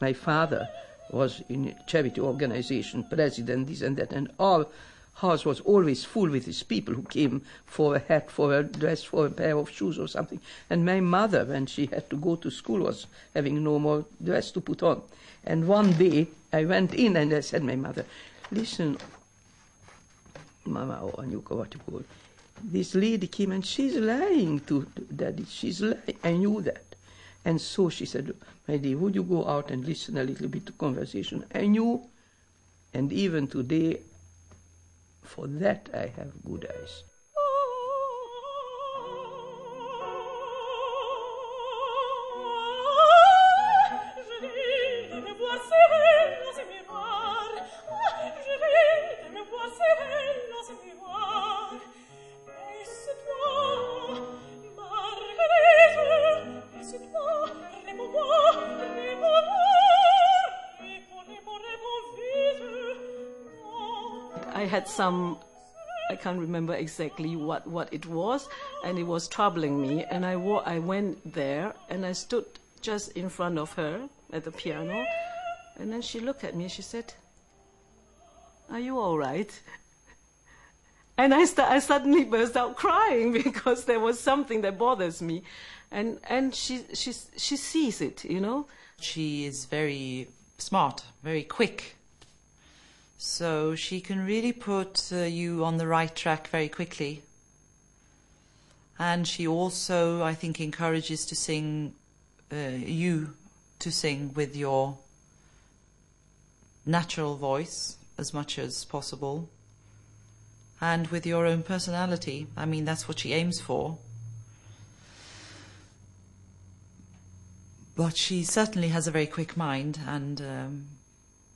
My father was in a charity organization, president, this and that, and our house was always full with these people who came for a hat, for a dress, for a pair of shoes or something. And my mother, when she had to go to school, was having no more dress to put on. And one day I went in and I said to my mother, listen, Mama, or Anyuka, what you call it, this lady came and she's lying to Daddy. She's lying. I knew that. And so she said, my dear, would you go out and listen a little bit to conversation? I knew, and even today, for that I have good eyes. I had some, I can't remember exactly what it was, and it was troubling me. And I went there, and I stood just in front of her at the piano. And then she looked at me, and she said, are you all right? And I suddenly burst out crying because there was something that bothers me. And she sees it, you know. She is very smart, very quick. So she can really put you on the right track very quickly. And she also, I think, encourages to sing, you to sing with your natural voice as much as possible. And with your own personality. I mean, that's what she aims for. But she certainly has a very quick mind and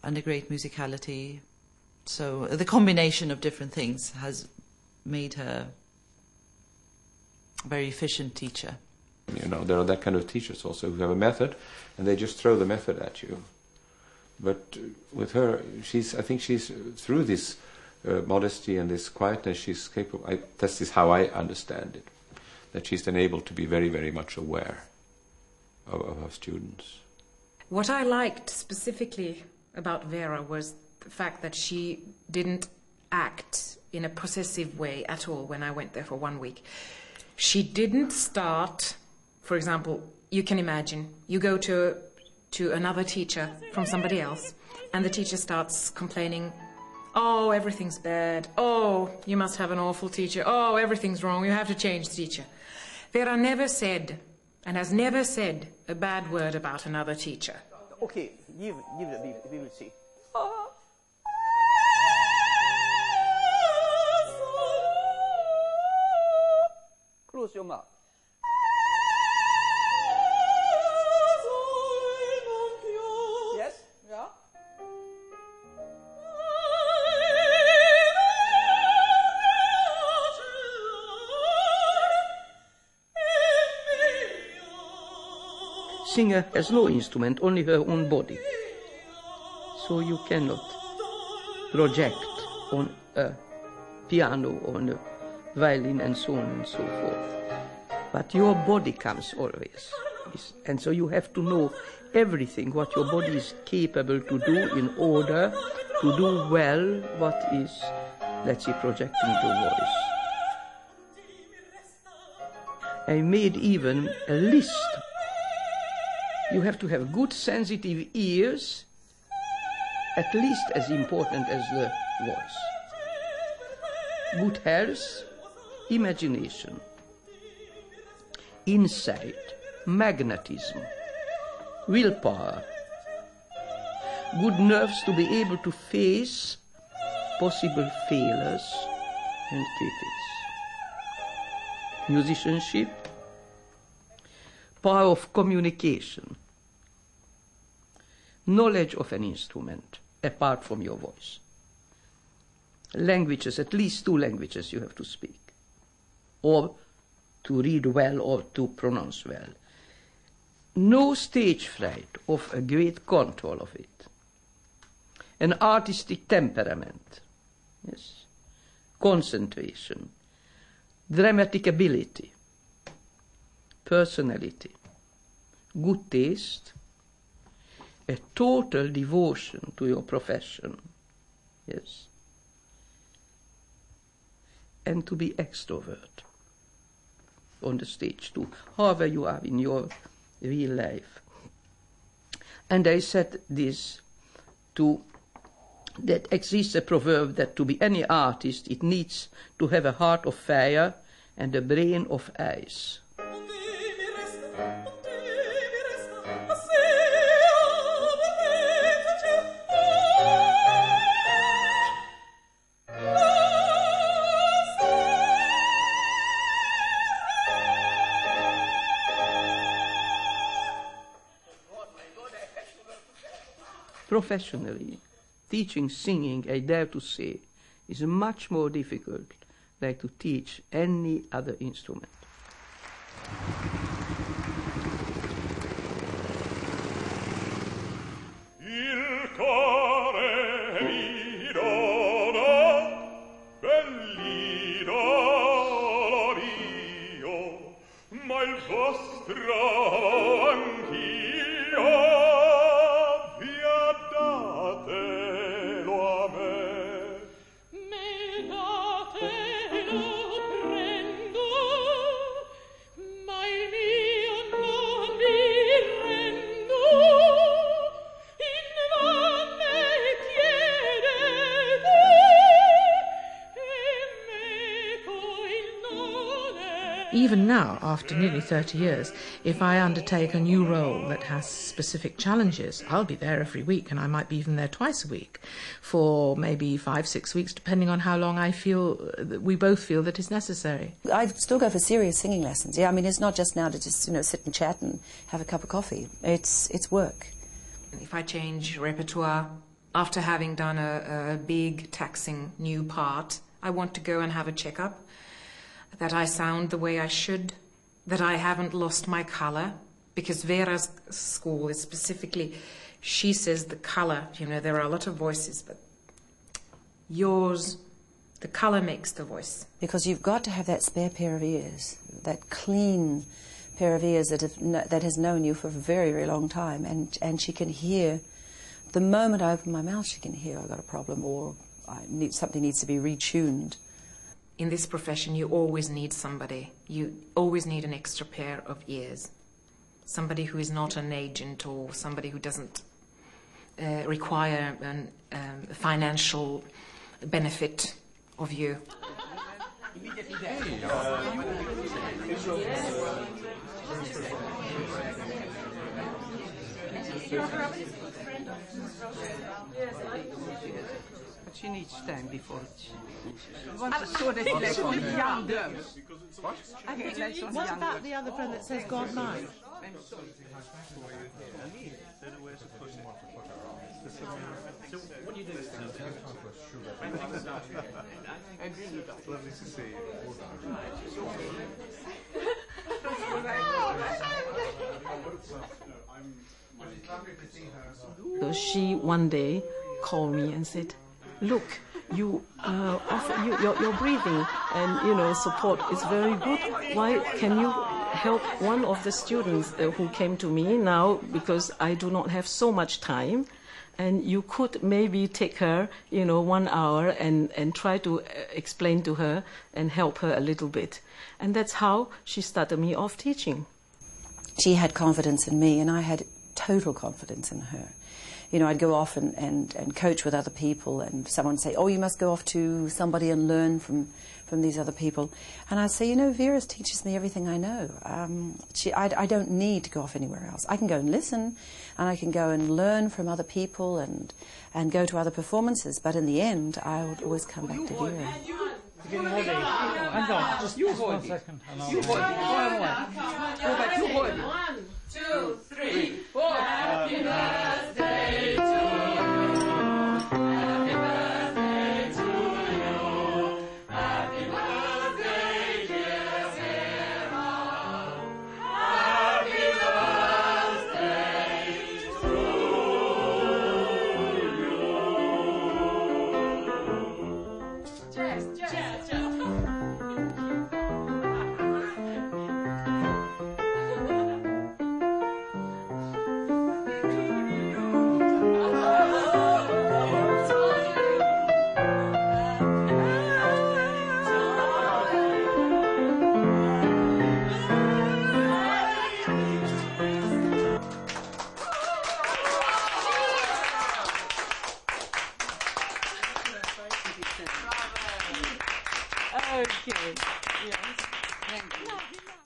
a great musicality. So the combination of different things has made her a very efficient teacher. You know, there are that kind of teachers also who have a method, and they just throw the method at you. But with her, I think she's through this modesty and this quietness, she's capable. This is how I understand it, that she's then able to be very, very much aware of her students. What I liked specifically about Vera was the fact that she didn't act in a possessive way at all when I went there for 1 week. She didn't start, for example, you can imagine, you go to another teacher from somebody else, and the teacher starts complaining, oh, everything's bad, oh, you must have an awful teacher, oh, everything's wrong, you have to change the teacher. Vera never said, and has never said, a bad word about another teacher. Okay, give it, we will see. Close your mouth. Yes? Yeah? Singer has no instrument, only her own body. So you cannot project on a piano, on a violin, and so on and so forth. But your body comes always. And so you have to know everything, what your body is capable to do in order to do well what is, let's say, projecting the voice. I made even a list. You have to have good sensitive ears, at least as important as the voice. Good health, imagination, insight, magnetism, willpower, good nerves to be able to face possible failures and critics, musicianship, power of communication, knowledge of an instrument apart from your voice. Languages, at least 2 languages you have to speak, or to read well or to pronounce well. No stage fright, of a great control of it. An artistic temperament, yes, concentration, dramatic ability, personality, good taste, a total devotion to your profession. Yes. And to be extrovert on the stage too, however you are in your real life. And I said this that exists a proverb that to be any artist it needs to have a heart of fire and a brain of ice. Professionally, teaching singing, I dare to say, is much more difficult than to teach any other instrument. Il cuore mi dona, bell'idolo mio, ma il vostro anch'io. Even now, after nearly 30 years, if I undertake a new role that has specific challenges, I'll be there every week, and I might be even there twice a week for maybe 5-6 weeks, depending on how long we both feel that is necessary. I still go for serious singing lessons. Yeah, I mean, it's not just now to just, sit and chat and have a cup of coffee. It's work. If I change repertoire after having done a big, taxing new part, I want to go and have a checkup, that I sound the way I should, that I haven't lost my colour, because Vera's school is specifically, she says the colour, there are a lot of voices, but yours, the colour makes the voice. Because you've got to have that spare pair of ears, that clean pair of ears that has known you for a very, very long time, and she can hear, the moment I open my mouth, she can hear I've got a problem, or something needs to be retuned. In this profession, you always need somebody. You always need an extra pair of ears. Somebody who is not an agent, or somebody who doesn't require a financial benefit of you. But she needs time before she wants to show that she likes only young girls. What about the other friend that says God mine? So she one day called me and said, "Look, your breathing and support is very good. Why can you help one of the students who came to me now, because I do not have so much time, and you could maybe take her 1 hour and try to explain to her and help her a little bit." And that's how she started me off teaching. She had confidence in me, and I had total confidence in her. I'd go off and coach with other people, and someone would say, "Oh, you must go off to somebody and learn from these other people." And I'd say, Vera teaches me everything I know. I don't need to go off anywhere else. I can go and listen, and I can go and learn from other people and go to other performances, but in the end, I would always come back to Vera. Hang on, just one second. You hold it. Go back, you hold it. 1, 2, 3, 4. Happy birthday to you. Happy birthday to you. Happy birthday, dear Vera. Happy birthday to you. Cheers. Okay. Yes. Thank you.